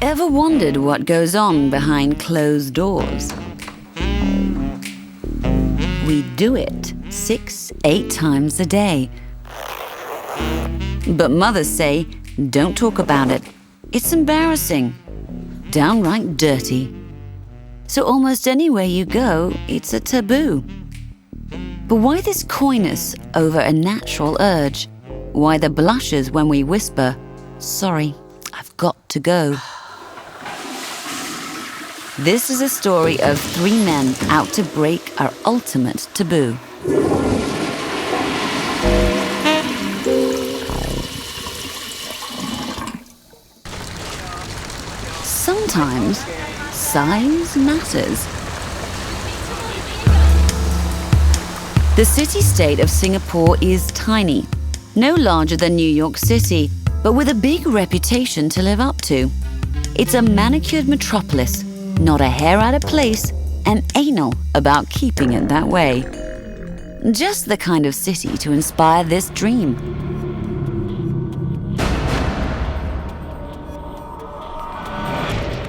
Ever wondered what goes on behind closed doors? We do it 6-8 times a day. But mothers say, don't talk about it. It's embarrassing, downright dirty. So almost anywhere you go, it's a taboo. But why this coyness over a natural urge? Why the blushes when we whisper, sorry, I've got to go? This is a story of 3 men out to break our ultimate taboo. Sometimes size matters. The city-state of Singapore is tiny, no larger than New York City, but with a big reputation to live up to. It's a manicured metropolis, not a hair out of place, and anal about keeping it that way. Just the kind of city to inspire this dream.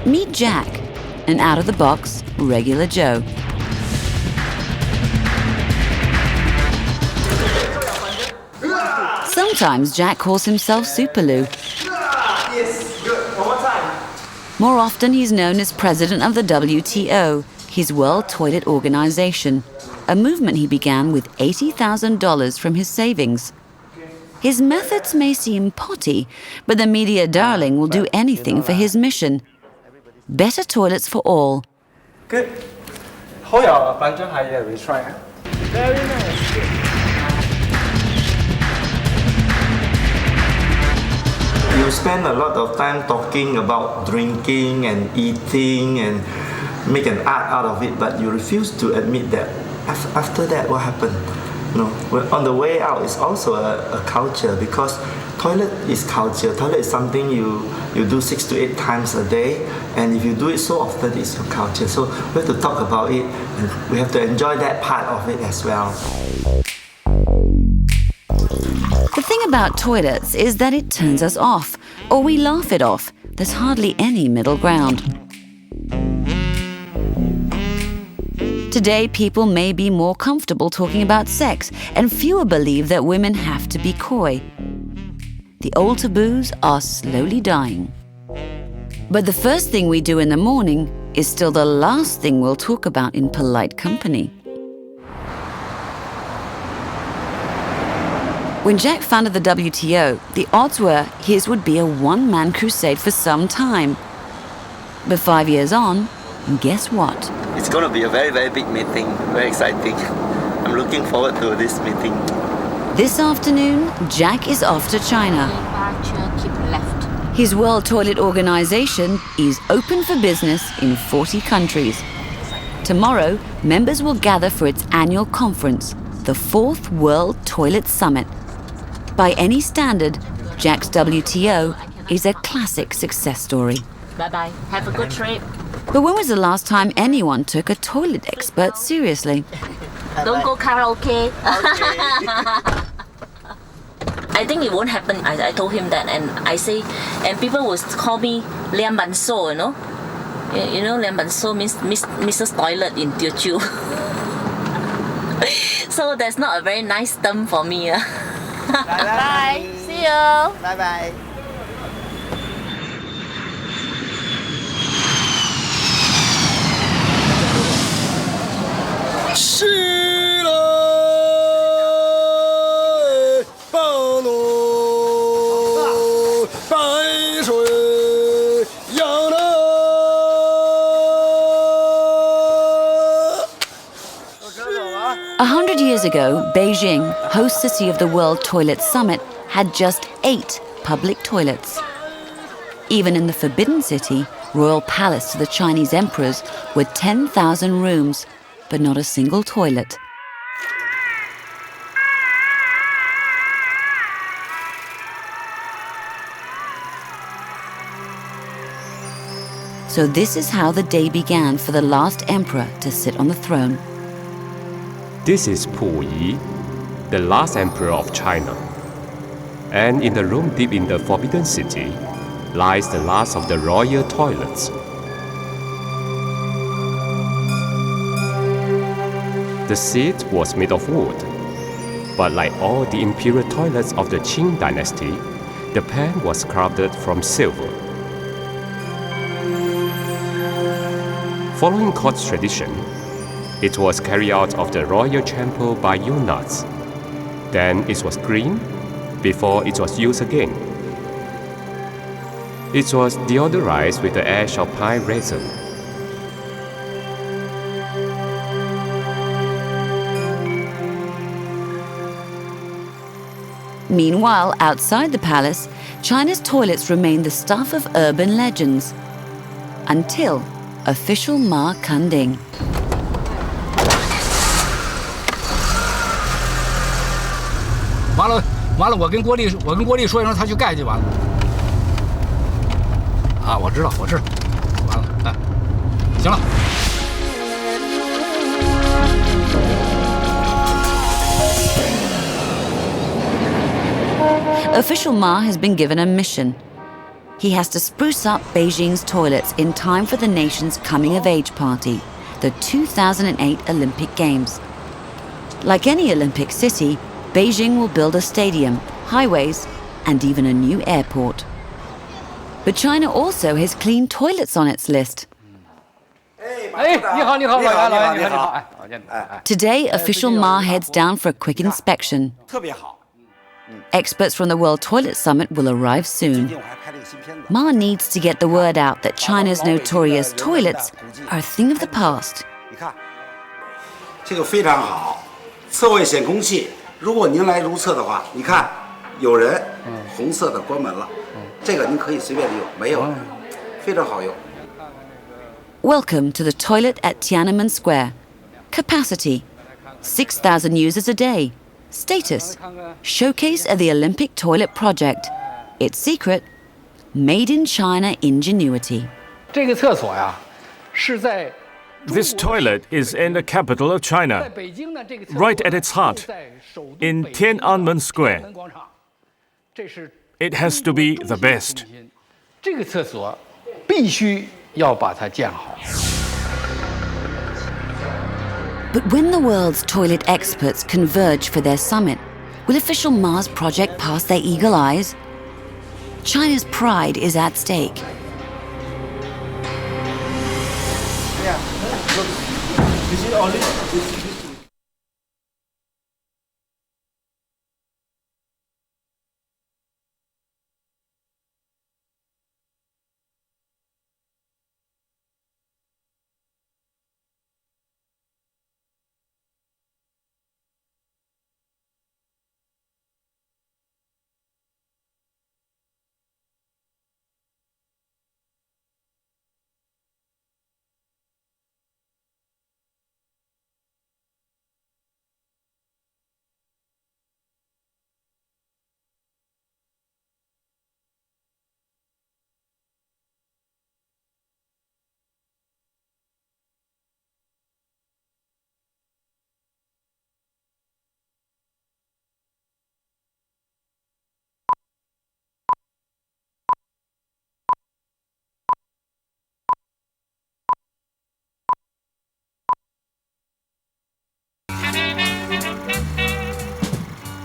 Meet Jack, an out-of-the-box regular Joe. Sometimes Jack calls himself Superloo. Yes, good. One more time. More often he's known as president of the WTO, his World Toilet Organization, a movement he began with $80,000 from his savings. His methods may seem potty, but the media darling will do anything for his mission. Better toilets for all. Good. Hold your plunger higher. We try. Very nice. Good. You spend a lot of time talking about drinking and eating and make an art out of it, but you refuse to admit that after that, what happened? On the way out, it's also a culture, because toilet is culture. Toilet is something you do 6 to 8 times a day, and if you do it so often, it's your culture. So we have to talk about it, and we have to enjoy that part of it as well. The thing about toilets is that it turns us off, or we laugh it off. There's hardly any middle ground. Today, people may be more comfortable talking about sex, and fewer believe that women have to be coy. The old taboos are slowly dying. But the first thing we do in the morning is still the last thing we'll talk about in polite company. When Jack founded the WTO, the odds were his would be a one-man crusade for some time. But 5 years on, guess what? It's going to be a very, very big meeting. Very exciting. I'm looking forward to this meeting. This afternoon, Jack is off to China. Keep left. His World Toilet Organization is open for business in 40 countries. Tomorrow, members will gather for its annual conference, the 4th World Toilet Summit. By any standard, Jack's WTO is a classic success story. Bye-bye. Have a good trip. But when was the last time anyone took a toilet expert seriously? Don't go karaoke. I think it won't happen. I told him that, and I say, and people will call me Liam Ban So, you know? You know, Liam Ban So means Mrs. Toilet in Teochew. So that's not a very nice term for me. Bye. See you. Bye-bye. Years ago, Beijing, host city of the World Toilet Summit, had just 8 public toilets. Even in the Forbidden City, royal palace to the Chinese emperors, were 10,000 rooms, but not a single toilet. So this is how the day began for the last emperor to sit on the throne. This is Pu Yi, the last emperor of China. And in the room deep in the Forbidden City lies the last of the royal toilets. The seat was made of wood, but like all the imperial toilets of the Qing dynasty, the pan was crafted from silver. Following court tradition, it was carried out of the royal chapel by eunuchs. Then it was cleaned before it was used again. It was deodorized with the ash of pine resin. Meanwhile, outside the palace, China's toilets remain the stuff of urban legends. Until official Ma Kunding. 完了，我跟郭丽说一声，他去盖就完了。啊，我知道，完了，哎，行了。 Official Ma has been given a mission. He has to spruce up Beijing's toilets in time for the nation's coming-of-age party, the 2008 Olympic Games. Like any Olympic city, Beijing will build a stadium, highways, and even a new airport. But China also has clean toilets on its list. Today, official Ma heads down for a quick inspection. Experts from the World Toilet Summit will arrive soon. Ma needs to get the word out that China's notorious toilets are a thing of the past. 这个非常好，侧位显空气。如果您来如厕的话，你看有人红色的关门了，这个您可以随便利用，没有，非常好用。 Welcome to the toilet at Tiananmen Square. Capacity: 6,000 users a day. Status: showcase of the Olympic Toilet Project. Its secret: made in China ingenuity. 这个厕所呀，是在 This toilet is in the capital of China, right at its heart, in Tiananmen Square. It has to be the best. 这个厕所必须要把它建好。 But when the world's toilet experts converge for their summit, will official Ma's project pass their eagle eyes? China's pride is at stake. Yeah, look, this is only this.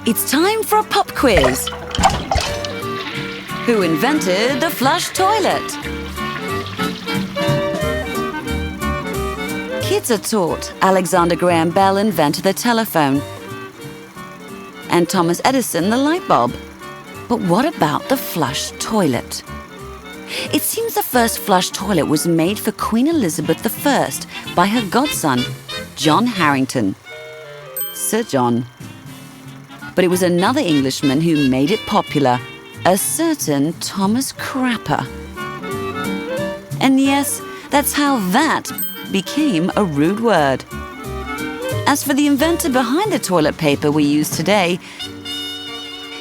It's time for a pop quiz. Who invented the flush toilet? Kids are taught Alexander Graham Bell invented the telephone and Thomas Edison the light bulb. But what about the flush toilet? It seems the first flush toilet was made for Queen Elizabeth I by her godson, John Harrington. Sir John. But it was another Englishman who made it popular, a certain Thomas Crapper. And yes, that's how that became a rude word. As for the inventor behind the toilet paper we use today,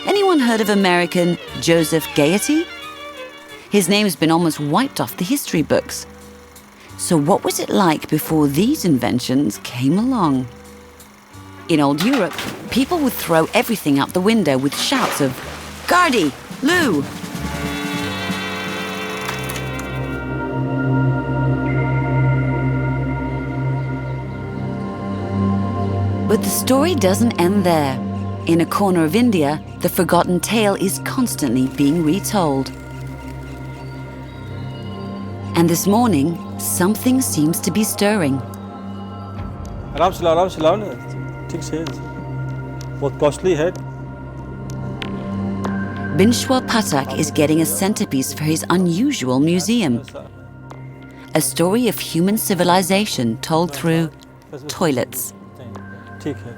anyone heard of American Joseph Gaiety? His name has been almost wiped off the history books. So what was it like before these inventions came along? In old Europe, people would throw everything out the window with shouts of Gardy, Lou. But the story doesn't end there. In a corner of India, the forgotten tale is constantly being retold. And this morning, something seems to be stirring. आराम से लाओ ना ठीक से बहुत costly है Binshwa Patak is getting a centerpiece for his unusual museum. A story of human civilization told through toilets. ठीक है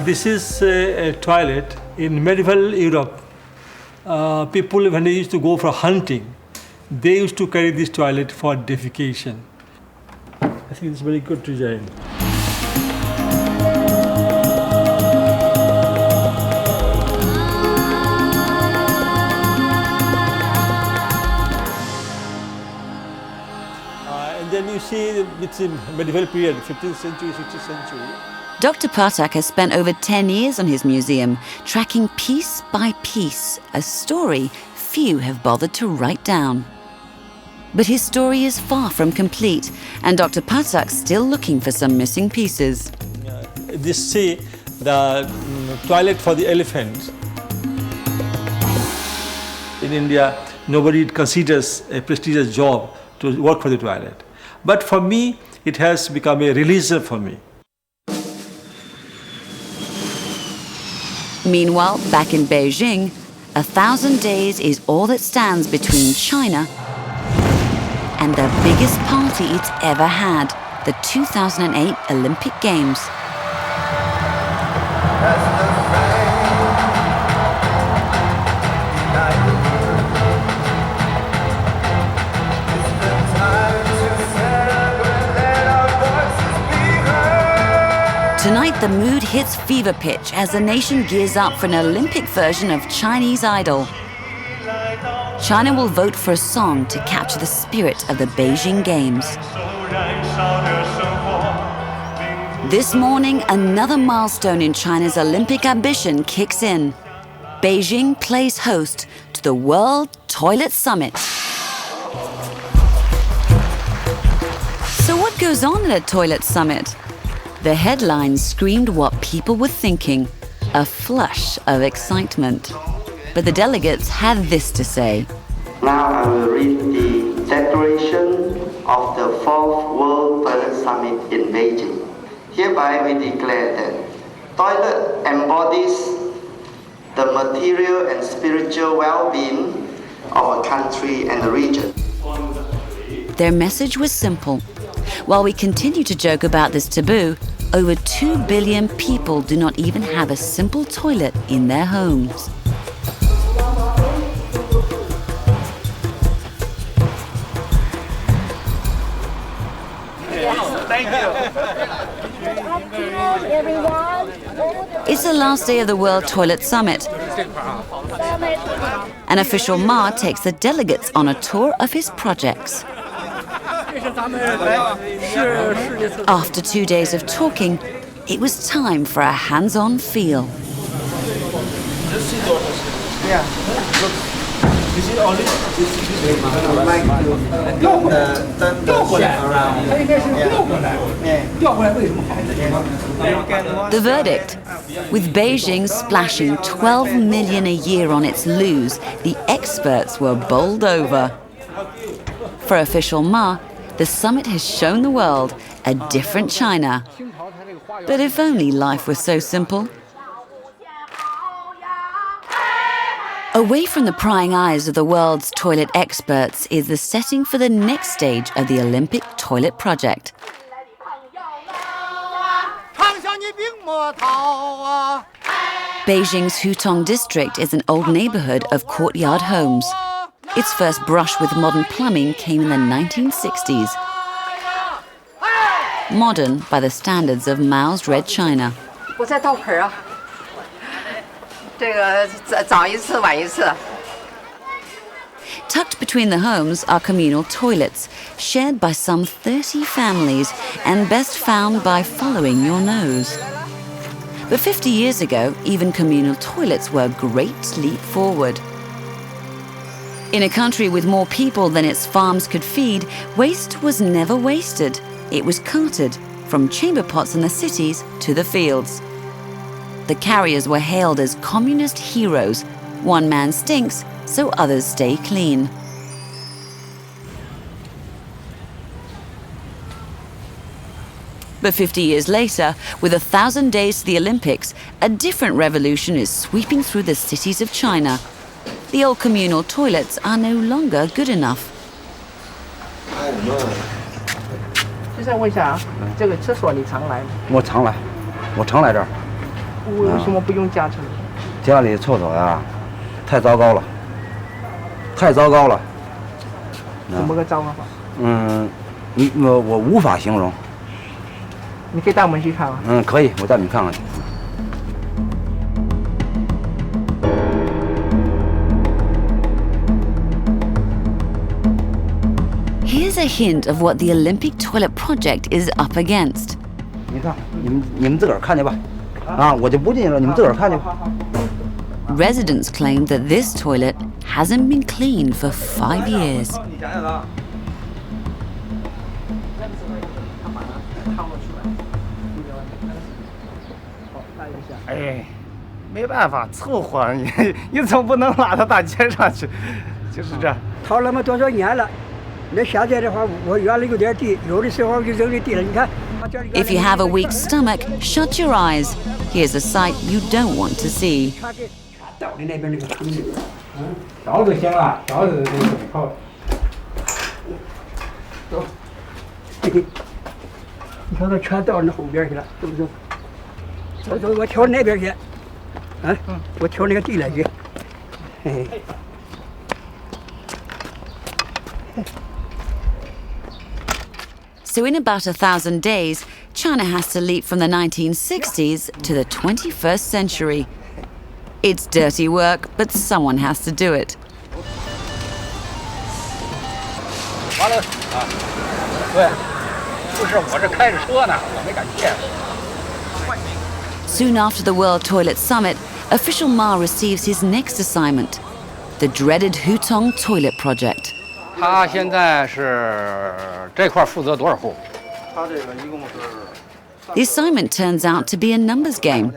This is a toilet in medieval Europe. People, when they used to go for hunting, they used to carry this toilet for defecation. I think it's very good design. And then you see it's in medieval period, 15th century, 16th century. Dr. Patak has spent over 10 years on his museum, tracking piece by piece a story few have bothered to write down. But his story is far from complete, and Dr. Patak's still looking for some missing pieces. This see the toilet for the elephants. In India, nobody considers a prestigious job to work for the toilet. But for me, it has become a religion for me. Meanwhile, back in Beijing, 1,000 days is all that stands between China and the biggest party it's ever had, the 2008 Olympic Games. Tonight, the mood hits fever pitch as the nation gears up for an Olympic version of Chinese Idol. China will vote for a song to capture the spirit of the Beijing Games. This morning, another milestone in China's Olympic ambition kicks in. Beijing plays host to the World Toilet Summit. So what goes on at a toilet summit? The headlines screamed what people were thinking, a flush of excitement. But the delegates had this to say. Now I will read the declaration of the 4th World Toilet Summit in Beijing. Hereby we declare that toilet embodies the material and spiritual well-being of a country and a region. Their message was simple. While we continue to joke about this taboo, over 2 billion people do not even have a simple toilet in their homes. Thank you. It's the last day of the World Toilet Summit. An official Ma takes the delegates on a tour of his projects. After 2 days of talking, it was time for a hands-on feel. The verdict: with Beijing splashing 12 million a year on its loos, the experts were bowled over. For official Ma, the summit has shown the world a different China. But if only life was so simple. Away from the prying eyes of the world's toilet experts is the setting for the next stage of the Olympic toilet project. Beijing's Hutong district is an old neighborhood of courtyard homes. Its first brush with modern plumbing came in the 1960s. Modern by the standards of Mao's Red China. Tucked between the homes are communal toilets, shared by some 30 families and best found by following your nose. But 50 years ago, even communal toilets were a great leap forward. In a country with more people than its farms could feed, waste was never wasted. It was carted from chamber pots in the cities to the fields. The carriers were hailed as communist heroes. One man stinks, so others stay clean. But 50 years later, with 1,000 days to the Olympics, a different revolution is sweeping through the cities of China. The old communal toilets are no longer good enough. 就想问一下啊，这个厕所你常来吗？我常来，我常来这儿。为什么不用家厕？家里厕所呀，太糟糕了，太糟糕了。怎么个糟糕法？我无法形容。你可以带我们去看吗？可以，我带你们看看去。Here's a hint of what the Olympic toilet project is up against. 你看，你们自个儿看去吧，我就不进去了，你们自个儿看去吧。Residents claim that this toilet hasn't been cleaned for 5 years. 哎，没办法，凑合，你总不能拉到大街上去，就是这。掏那么多少年了，那现在的话，我原来有点地，有的时候就扔的地了。你看。If you have a weak stomach, shut your eyes. Here's a sight you don't want to see. 倒的那边那个坑里，条子行了，条子这个靠。走，你看它全到那后边去了，走不走？走，我挑那边去，我挑那个地来去，嘿嘿。So in about 1,000 days, China has to leap from the 1960s to the 21st century. It's dirty work, but someone has to do it. 完了啊，对，不是我这开着车呢，我没敢去。Soon after the World Toilet Summit, official Ma receives his next assignment, the dreaded Hutong Toilet Project. 他现在是这块负责多少户？他这个一共是。The assignment turns out to be a numbers game.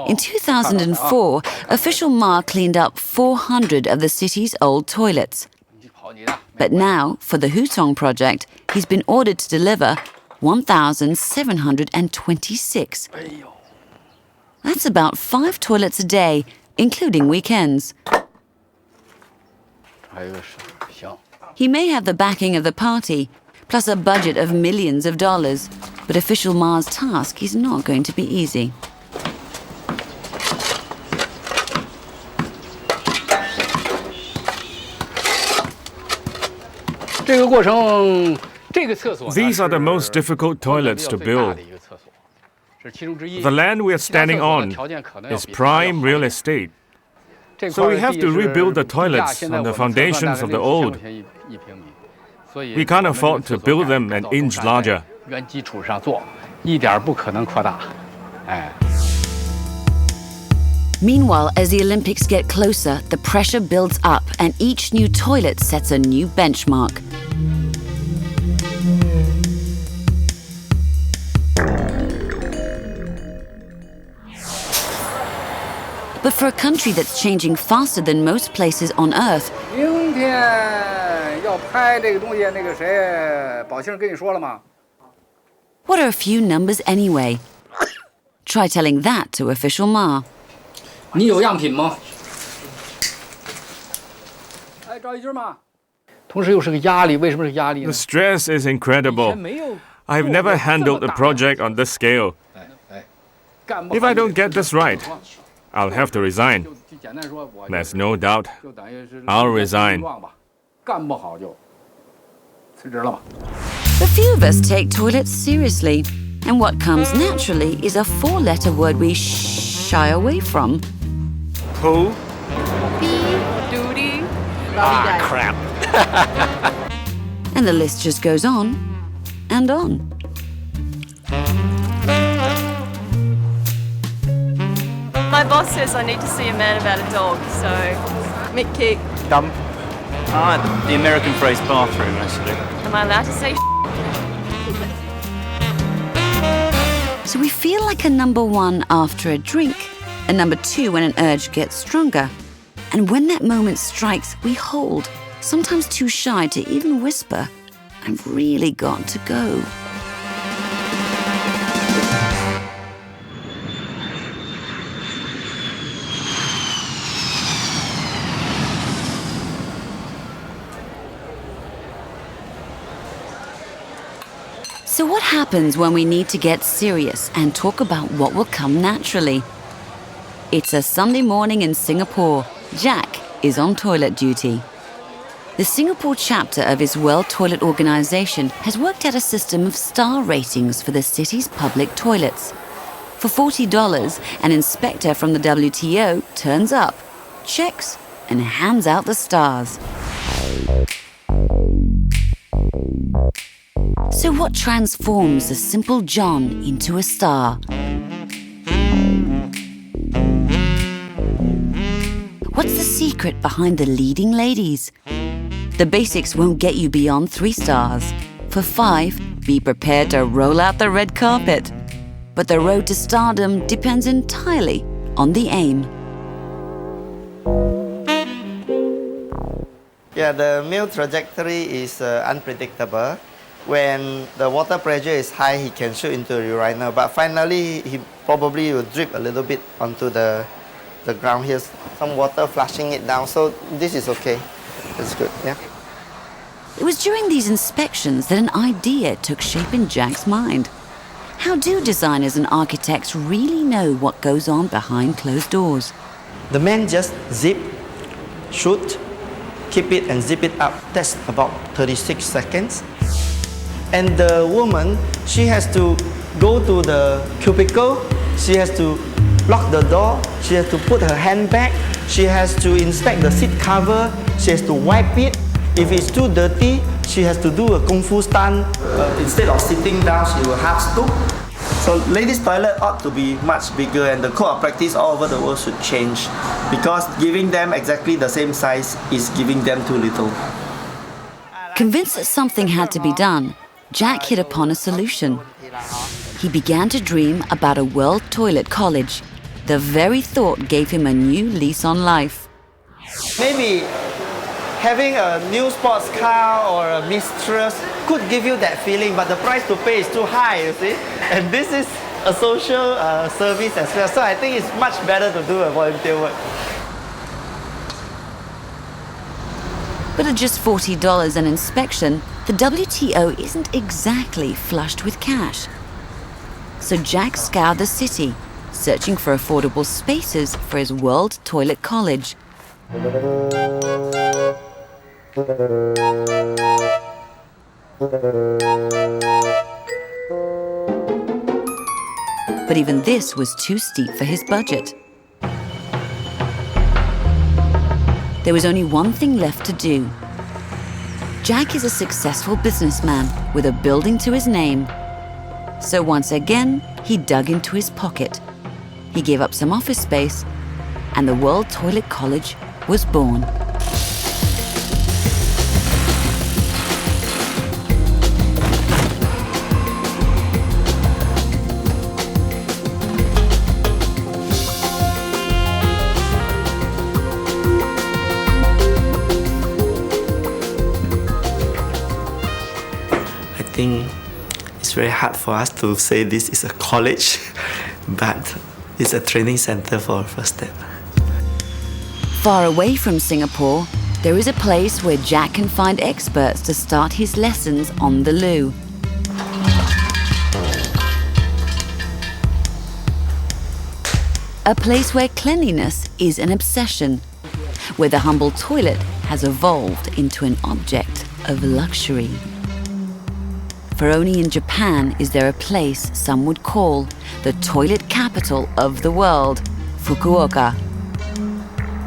In 2004, official Ma cleaned up 400 of the city's old toilets. But now, for the Hutong project, he's been ordered to deliver 1,726. That's about 5 toilets a day, including weekends. He may have the backing of the party, plus a budget of millions of dollars, but official Ma's task is not going to be easy. 这个过程，这个厕所。 These are the most difficult toilets to build. The land we are standing on is prime real estate. So we have to rebuild the toilets on the foundations of the old. We can't afford to build them an inch larger. Meanwhile, as the Olympics get closer, the pressure builds up and each new toilet sets a new benchmark. But for a country that's changing faster than most places on Earth, 明天要拍这个东西，那个谁，宝庆跟你说了吗？ what are a few numbers anyway? Try telling that to official Ma. 你有样品吗？哎，赵一军吗？同时又是个压力，为什么是压力呢？ The stress is incredible. I've never handled a project on this scale. If I don't get this right, I'll have to resign. There's no doubt. I'll resign. The few of us take toilets seriously, and what comes naturally is a 4-letter word we shy away from. Poo? Duty. Ah, crap. And the list just goes on and on. My boss says I need to see a man about a dog, so mid-kick. Dump. The American phrase bathroom, actually. Am I allowed to say So we feel like a number one after a drink, a number two when an urge gets stronger. And when that moment strikes, we hold, sometimes too shy to even whisper, "I've really got to go." So what happens when we need to get serious and talk about what will come naturally? It's a Sunday morning in Singapore. Jack is on toilet duty. The Singapore chapter of his World Toilet Organization has worked out a system of star ratings for the city's public toilets. For $40, an inspector from the WTO turns up, checks, and hands out the stars. So what transforms the simple John into a star? What's the secret behind the leading ladies? The basics won't get you beyond 3 stars. For 5, be prepared to roll out the red carpet. But the road to stardom depends entirely on the aim. Yeah, the male trajectory is unpredictable. When the water pressure is high, he can shoot into the urinal, but finally he probably will drip a little bit onto the ground here. Some water flushing it down, so this is okay. It's good, yeah. It was during these inspections that an idea took shape in Jack's mind. How do designers and architects really know what goes on behind closed doors? The man just zip, shoot, keep it and zip it up. That's about 36 seconds. And the woman, she has to go to the cubicle, she has to lock the door, she has to put her hand back, she has to inspect the seat cover, she has to wipe it. If it's too dirty, she has to do a kung fu stunt. Instead of sitting down, she will half stoop. So ladies' toilet ought to be much bigger, and the code of practice all over the world should change, because giving them exactly the same size is giving them too little. Convinced that something had to be done, Jack hit upon a solution. He began to dream about a world toilet college. The very thought gave him a new lease on life. Maybe having a new sports car or a mistress could give you that feeling, but the price to pay is too high, you see? And this is a social service as well, so I think it's much better to do a volunteer work. But at just $40 an inspection, the WTO isn't exactly flushed with cash. So Jack scoured the city, searching for affordable spaces for his World Toilet College. But even this was too steep for his budget. There was only one thing left to do. Jack is a successful businessman with a building to his name. So once again, he dug into his pocket. He gave up some office space, and the World Toilet College was born. I think it's very hard for us to say this is a college, but it's a training center for a first step. Far away from Singapore, there is a place where Jack can find experts to start his lessons on the loo. A place where cleanliness is an obsession, where the humble toilet has evolved into an object of luxury. For only in Japan is there a place some would call the toilet capital of the world, Fukuoka.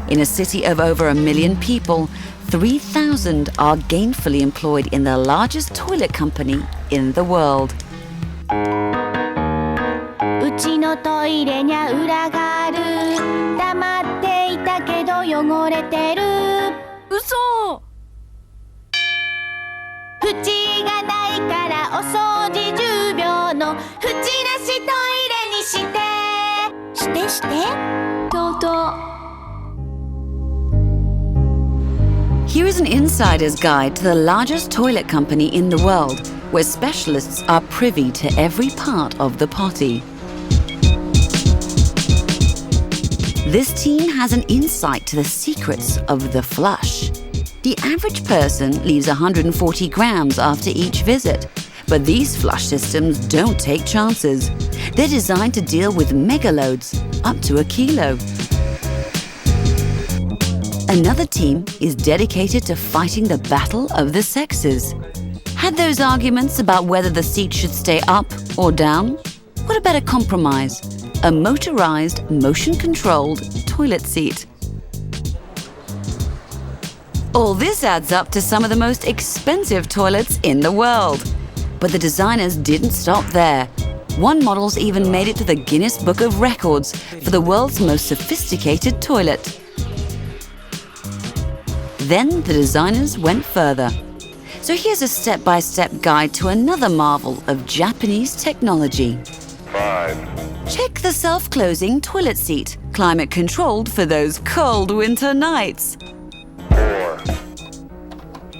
In a city of over 1 million people, 3,000 are gainfully employed in the largest toilet company in the world. うちのトイレにゃ裏があるれてる嘘縁がないからお掃除10秒の縁なしトイレにしてとうとう Here is an insider's guide to the largest toilet company in the world, where specialists are privy to every part of the potty. This team has an insight to the secrets of the flush. The average person leaves 140 grams after each visit, but these flush systems don't take chances. They're designed to deal with mega loads, up to a kilo. Another team is dedicated to fighting the battle of the sexes. Had those arguments about whether the seat should stay up or down? What about a compromise? A motorized, motion-controlled toilet seat. All this adds up to some of the most expensive toilets in the world. But the designers didn't stop there. One model's even made it to the Guinness Book of Records for the world's most sophisticated toilet. Then the designers went further. So here's a step-by-step guide to another marvel of Japanese technology. 5. Check the self-closing toilet seat, climate-controlled for those cold winter nights. 4.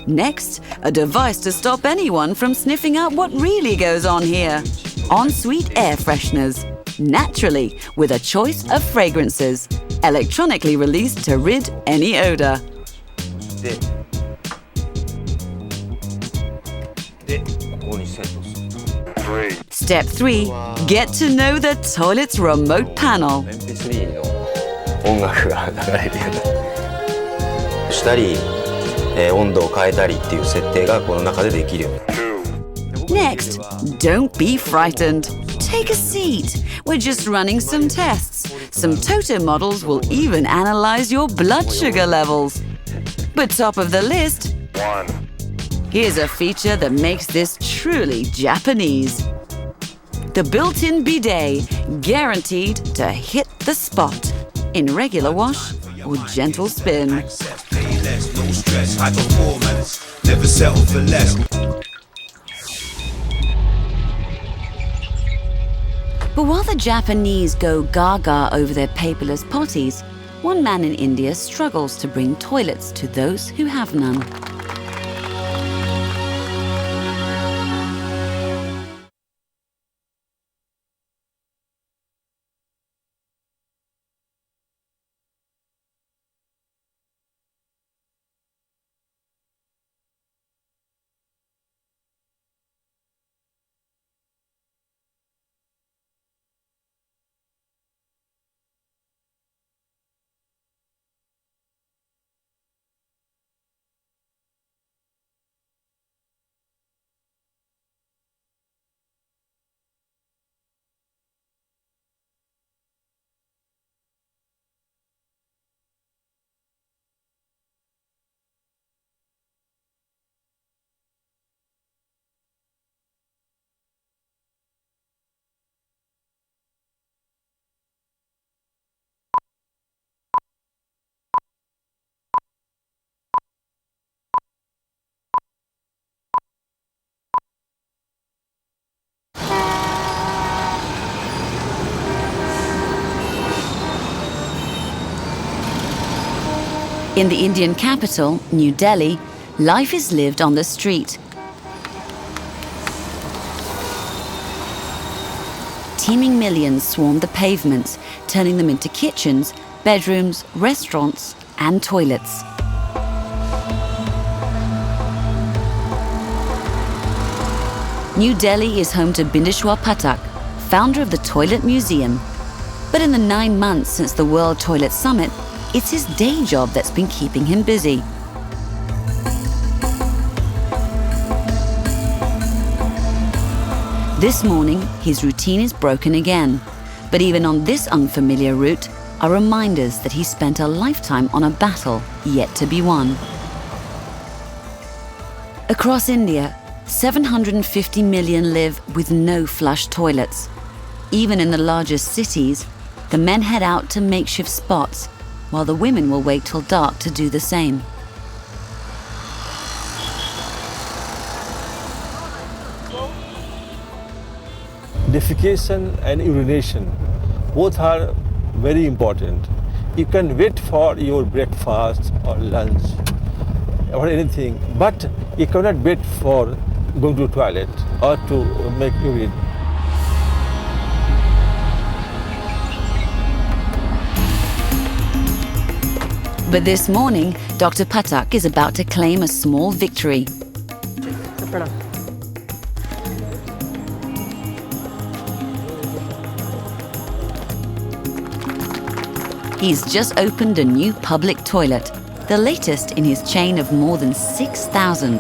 Next, a device to stop anyone from sniffing out what really goes on here. Ensuite air fresheners, naturally with a choice of fragrances, electronically released to rid any odor. Step 3. Get to know the toilet's remote panel. MP3 の音楽が流れるようにしたり、温度を変えたりっていう設定がこの中でできるように。Next, don't be frightened. Take a seat. We're just running some tests. Some Toto models will even analyze your blood sugar levels. But top of the list, 1. Here's a feature that makes this truly Japanese. The built-in bidet, guaranteed to hit the spot in regular wash or gentle spin. But while the Japanese go gaga over their paperless potties, one man in India struggles to bring toilets to those who have none. In the Indian capital, New Delhi, life is lived on the street. Teeming millions swarm the pavements, turning them into kitchens, bedrooms, restaurants, and toilets. New Delhi is home to Bindeshwar Pathak, founder of the Toilet Museum. But in the 9 months since the World Toilet Summit, it's his day job that's been keeping him busy. This morning, his routine is broken again. But even on this unfamiliar route are reminders that he spent a lifetime on a battle yet to be won. Across India, 750 million live with no flush toilets. Even in the largest cities, the men head out to makeshift spots, while the women will wait till dark to do the same. Defecation and urination, both are very important. You can wait for your breakfast or lunch or anything, but you cannot wait for going to the toilet or to make urine. But this morning, Dr. Patak is about to claim a small victory. He's just opened a new public toilet, the latest in his chain of more than 6,000.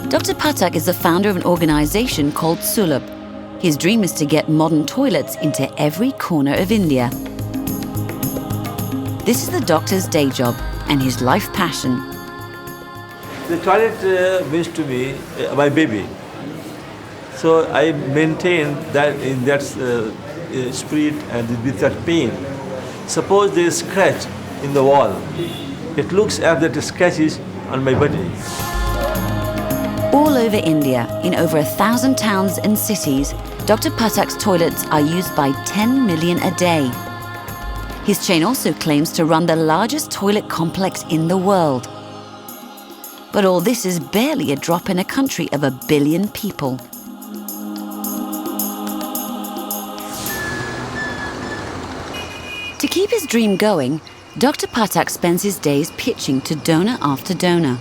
Dr. Patak is the founder of an organization called Sulabh. His dream is to get modern toilets into every corner of India. This is the doctor's day job and his life passion. The toilet means to me my baby. So I maintain that in that spirit and with that pain. Suppose there is scratch in the wall. It looks as that scratches on my body. All over India, in over 1,000 towns and cities, Dr. Patak's toilets are used by 10 million a day. His chain also claims to run the largest toilet complex in the world. But all this is barely a drop in a country of 1 billion people. To keep his dream going, Dr. Patak spends his days pitching to donor after donor.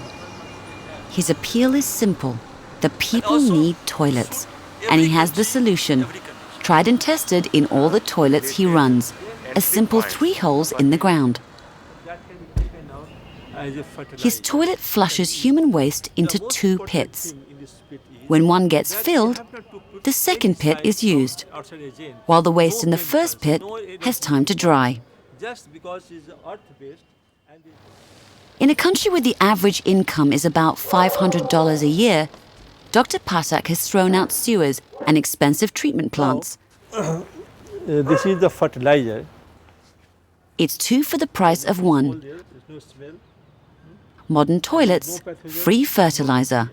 His appeal is simple. The people need toilets. And he has the solution, tried and tested in all the toilets he runs. A simple 3 holes in the ground. His toilet flushes human waste into 2 pits. When one gets filled, the second pit is used, while the waste in the first pit has time to dry. In a country where the average income is about $500 a year, Dr. Patak has thrown out sewers and expensive treatment plants. This is the fertilizer. It's 2 for the price of 1. Modern toilets, free fertilizer.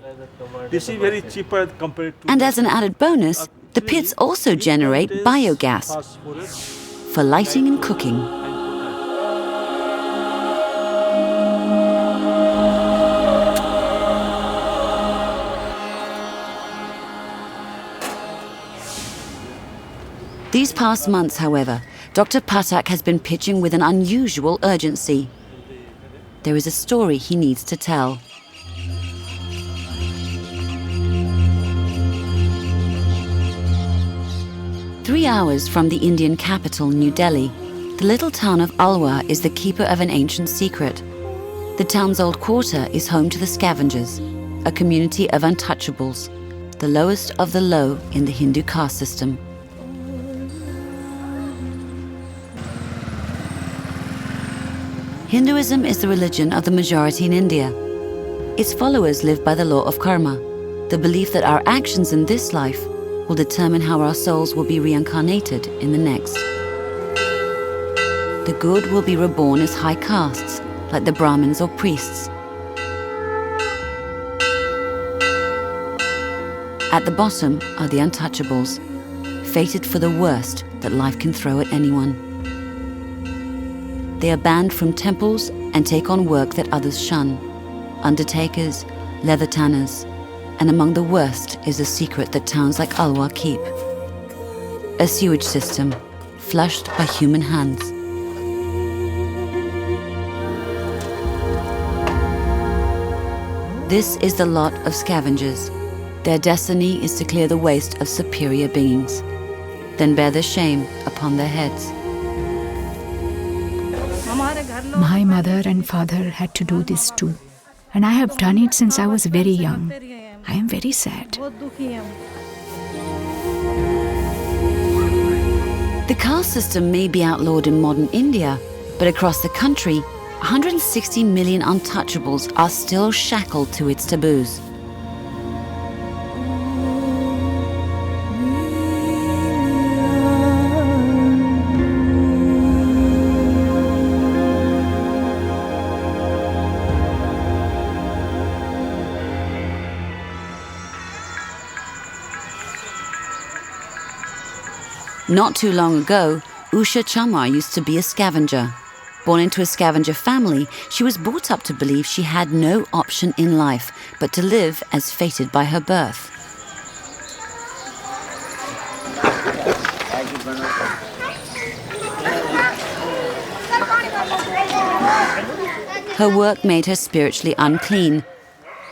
This is very cheaper compared to. And as an added bonus, the pits also generate biogas for lighting and cooking. These past months, however, Dr. Patak has been pitching with an unusual urgency. There is a story he needs to tell. Three hours from the Indian capital, New Delhi, the little town of Alwar is the keeper of an ancient secret. The town's old quarter is home to the Scavengers, a community of untouchables, the lowest of the low in the Hindu caste system. Hinduism is the religion of the majority in India. Its followers live by the law of karma, the belief that our actions in this life will determine how our souls will be reincarnated in the next. The good will be reborn as high castes, like the Brahmins or priests. At the bottom are the untouchables, fated for the worst that life can throw at anyone. They are banned from temples and take on work that others shun. Undertakers, leather tanners, and among the worst is a secret that towns like Alwar keep. A sewage system, flushed by human hands. This is the lot of scavengers. Their destiny is to clear the waste of superior beings, then bear the shame upon their heads. My mother and father had to do this too. And I have done it since I was very young. I am very sad. The caste system may be outlawed in modern India, but across the country, 160 million untouchables are still shackled to its taboos. Not too long ago, Usha Chamar used to be a scavenger. Born into a scavenger family, she was brought up to believe she had no option in life but to live as fated by her birth. Her work made her spiritually unclean,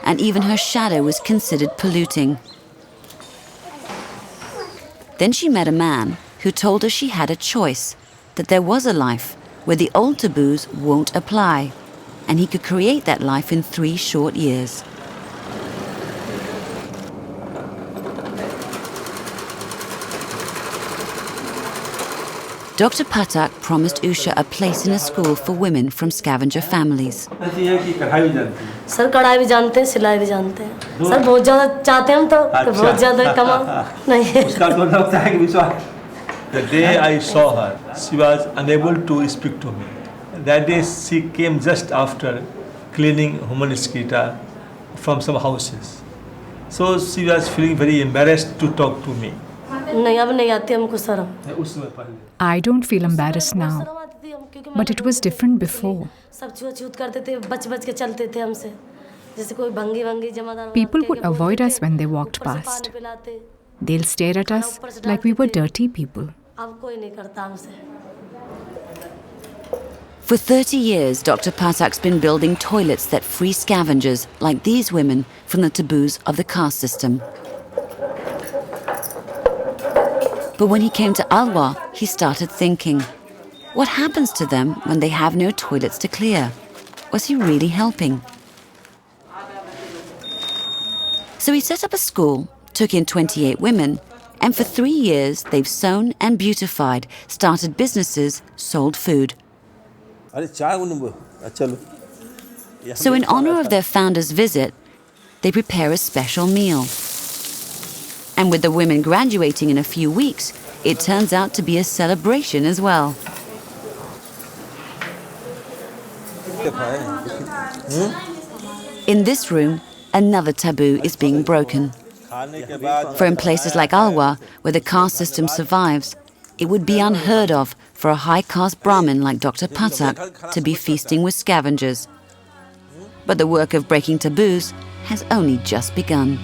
and even her shadow was considered polluting. Then she met a man who told her she had a choice, that there was a life where the old taboos won't apply, and he could create that life in 3 short years. Dr. Patak promised Usha a place in a school for women from scavenger families. Sir कढ़ाई भी जानते हैं, सिलाई भी जानते हैं। Sir बहुत ज़्यादा चाहते हैं हम तो बहुत ज़्यादा कमा नहीं है। उसका तो लगता है कि विश्वास। The day I saw her, she was unable to speak to me. That day she came just after cleaning human excreta from some houses. So she was feeling very embarrassed to talk to me. नहीं अब नहीं आती हमको शर्म। I don't feel embarrassed now, but it was different before. सब छूत करते थे, बच-बच के चलते थे हमसे, जैसे कोई भंगी जमादार। People would avoid us when they walked past. They'll stare at us like we were dirty people. अब कोई नहीं करता हमसे। For 30 years, Dr. Patak's been building toilets that free scavengers like these women from the taboos of the caste system. But when he came to Alwa, he started thinking, what happens to them when they have no toilets to clear? Was he really helping? So he set up a school, took in 28 women, and for 3 years they've sewn and beautified, started businesses, sold food. So in honor of their founder's visit, they prepare a special meal. And with the women graduating in a few weeks, it turns out to be a celebration as well. In this room, another taboo is being broken. For in places like Alwa, where the caste system survives, it would be unheard of for a high-caste Brahmin like Dr. Patak to be feasting with scavengers. But the work of breaking taboos has only just begun.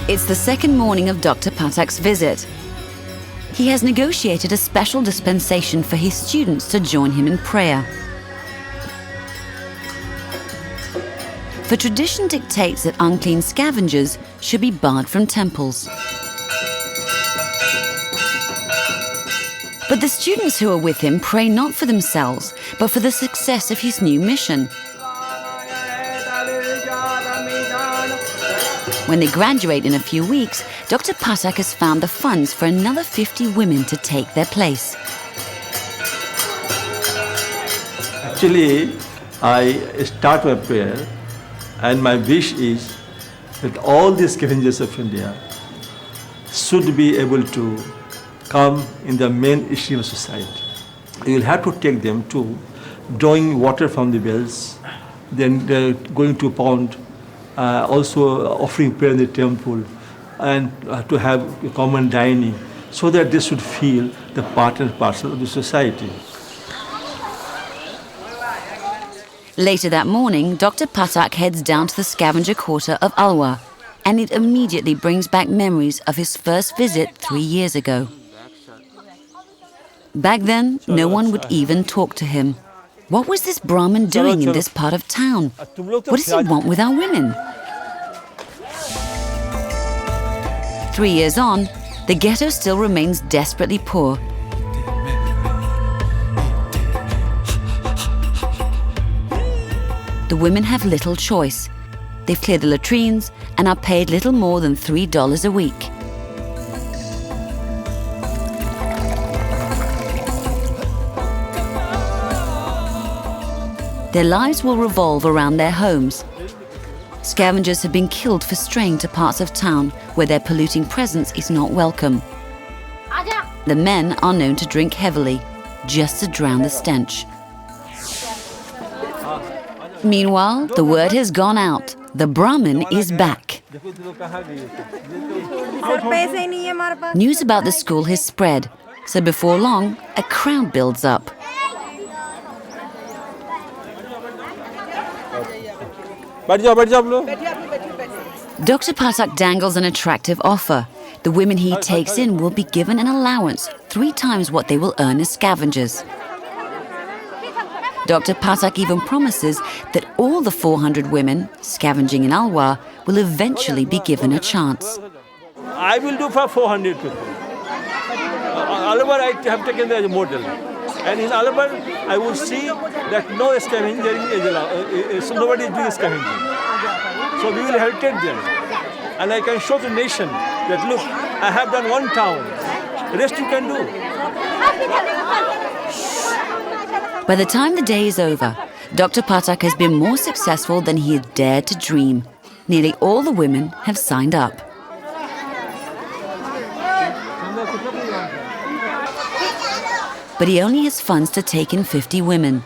It's the second morning of Dr. Patak's visit. He has negotiated a special dispensation for his students to join him in prayer. For tradition dictates that unclean scavengers should be barred from temples. But the students who are with him pray not for themselves, but for the success of his new mission. When they graduate in a few weeks, Dr. Patak has found the funds for another 50 women to take their place. Actually, I start my prayer, and my wish is that all the scavengers of India should be able to come in the mainstream of society. You will have to take them to drawing water from the wells, then going to a pond, also offering prayer in the temple, and to have a common dining, so that they should feel the part and parcel of the society. Later that morning, Dr. Patak heads down to the scavenger quarter of Alwa, and it immediately brings back memories of his first visit 3 years ago. Back then, no one would even talk to him. What was this Brahmin doing in this part of town? What does he want with our women? 3 years on, the ghetto still remains desperately poor. The women have little choice. They've cleared the latrines and are paid little more than $3 a week. Their lives will revolve around their homes. Scavengers have been killed for straying to parts of town where their polluting presence is not welcome. The men are known to drink heavily, just to drown the stench. Meanwhile, the word has gone out. The Brahmin is back. News about the school has spread, so before long, a crowd builds up. Dr. Patak dangles an attractive offer. The women he takes in will be given an allowance 3 times what they will earn as scavengers. Dr. Patak even promises that all the 400 women scavenging in Alwar will eventually be given a chance. I will do for 400 people. Alwar I have taken as a model. And in Alwar, I will see that no scavenging is allowed. So nobody is doing scavenging. So we will help them. And I can show the nation that, look, I have done one town. The rest you can do. By the time the day is over, Dr. Patak has been more successful than he had dared to dream. Nearly all the women have signed up. But he only has funds to take in 50 women.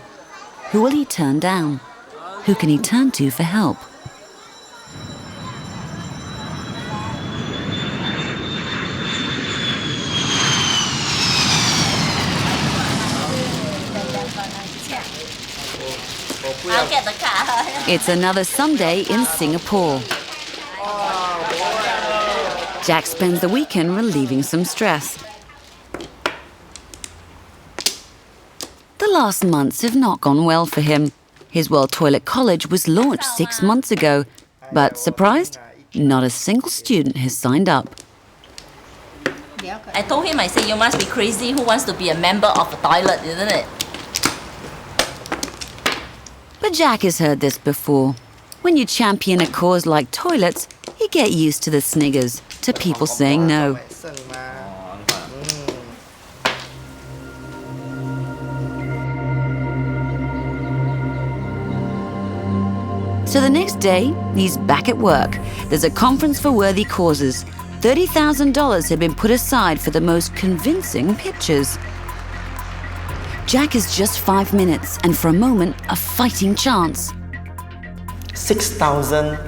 Who will he turn down? Who can he turn to for help? I'll get the car. It's another Sunday in Singapore. Jack spends the weekend relieving some stress. The last months have not gone well for him. His World Toilet College was launched 6 months ago, but surprised? Not a single student has signed up. I told him, I said, you must be crazy. Who wants to be a member of a toilet, isn't it? But Jack has heard this before. When you champion a cause like toilets, you get used to the sniggers, to people saying no. So the next day, he's back at work. There's a conference for worthy causes. $30,000 had been put aside for the most convincing pictures. Jack has just 5 minutes, and for a moment, a fighting chance. 6,000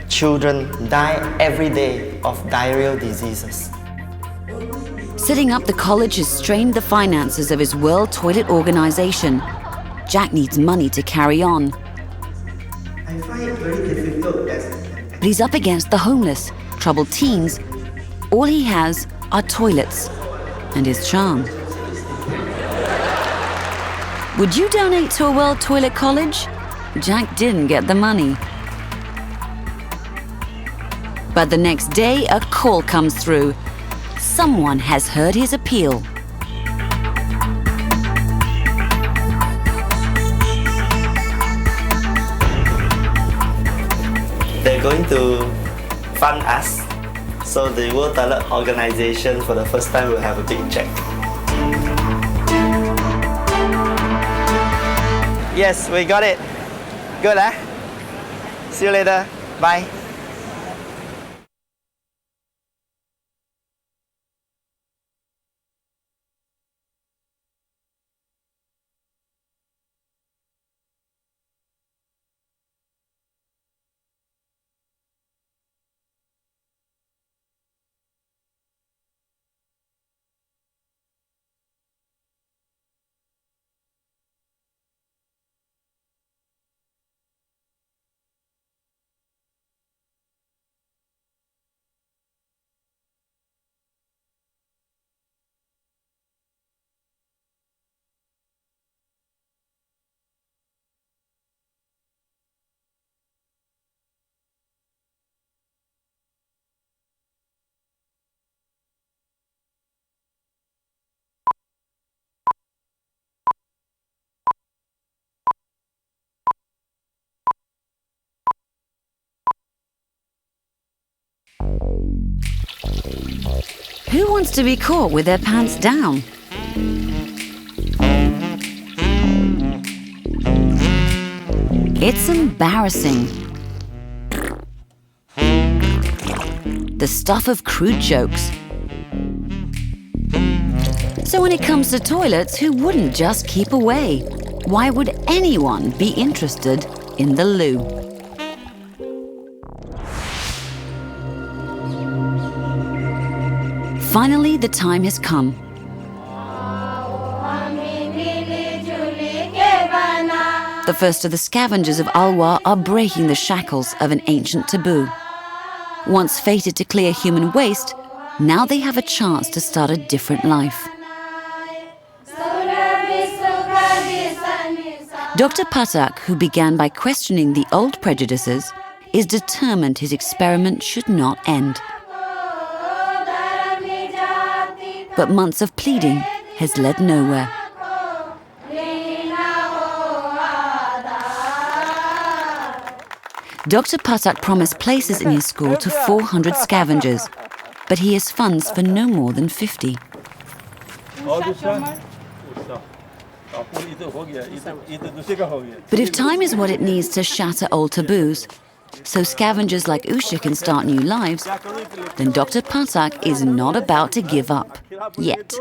children die every day of diarrheal diseases. Setting up the college has strained the finances of his World Toilet Organization. Jack needs money to carry on. I find it very difficult But he's up against the homeless, troubled teens. All he has are toilets and his charm. Would you donate to a World Toilet College? Jack didn't get the money. But the next day, a call comes through. Someone has heard his appeal. They're going to fund us, so the World Toilet Organization for the first time will have a big check. Yes, we got it. Good, eh? See you later. Bye. Who wants to be caught with their pants down? It's embarrassing. The stuff of crude jokes. So when it comes to toilets, who wouldn't just keep away? Why would anyone be interested in the loo? Finally, the time has come. The first of the scavengers of Alwa are breaking the shackles of an ancient taboo. Once fated to clear human waste, now they have a chance to start a different life. Dr. Patak, who began by questioning the old prejudices, is determined his experiment should not end. But months of pleading has led nowhere. Dr. Patak promised places in his school to 400 scavengers, but he has funds for no more than 50. But if time is what it needs to shatter old taboos, so scavengers like Usha can start new lives, then Dr. Patak is not about to give up, yet.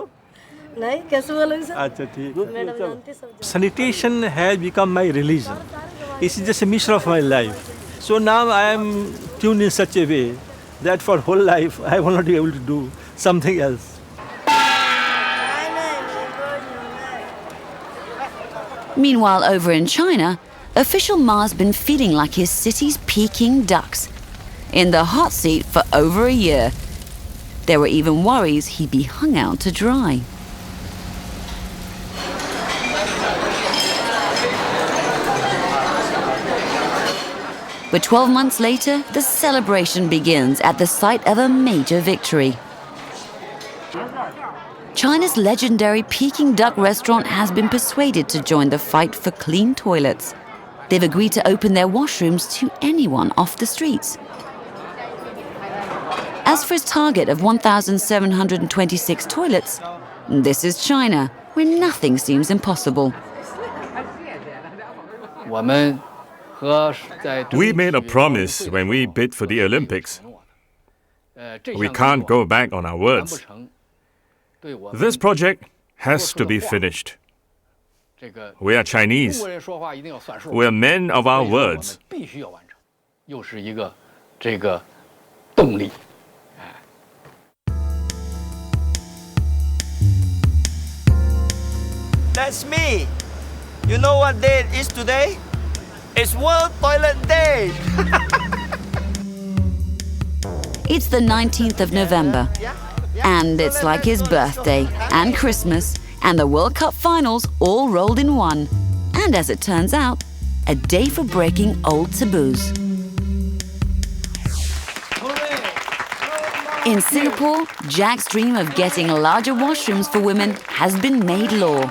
Sanitation has become my religion. It's just a mission of my life. So now I am tuned in such a way that for whole life I will not be able to do something else. Meanwhile, over in China, official Ma's been feeling like his city's Peking ducks, in the hot seat for over a year. There were even worries he'd be hung out to dry. But 12 months later, the celebration begins at the site of a major victory. China's legendary Peking duck restaurant has been persuaded to join the fight for clean toilets. They've agreed to open their washrooms to anyone off the streets. As for its target of 1,726 toilets, this is China, where nothing seems impossible. We made a promise when we bid for the Olympics. We can't go back on our words. This project has to be finished. We are Chinese. We are men of our words. That's me. You know what day it is today? It's World Toilet Day. It's the 19th of November, and it's like his birthday and Christmas and the World Cup finals all rolled in one. And as it turns out, a day for breaking old taboos. In Singapore, Jack's dream of getting larger washrooms for women has been made law.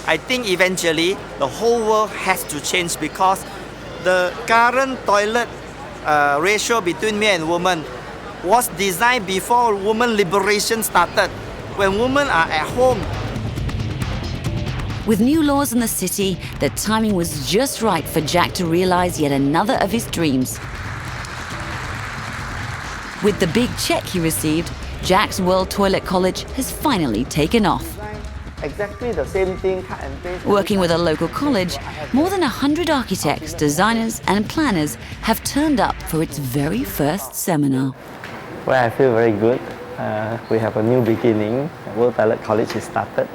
I think eventually the whole world has to change because the current toilet ratio between men and women was designed before women liberation started, when women are at home. With new laws in the city, the timing was just right for Jack to realize yet another of his dreams. With the big check he received, Jack's World Toilet College has finally taken off. Exactly the same thing, cut and paste. Working with a local college, more than 100 architects, designers and planners have turned up for its very first seminar. Well, I feel very good. We have a new beginning. World Toilet College is started.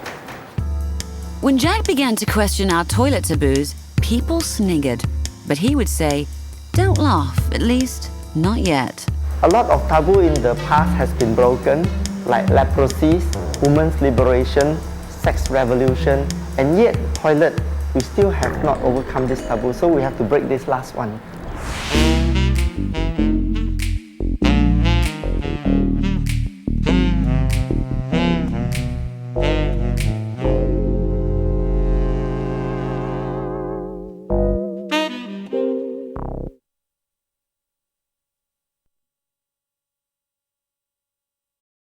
When Jack began to question our toilet taboos, people sniggered. But he would say, don't laugh, at least not yet. A lot of taboo in the past has been broken, like leprosy, women's liberation, sex revolution, and yet toilet, we still have not overcome this taboo, so we have to break this last one.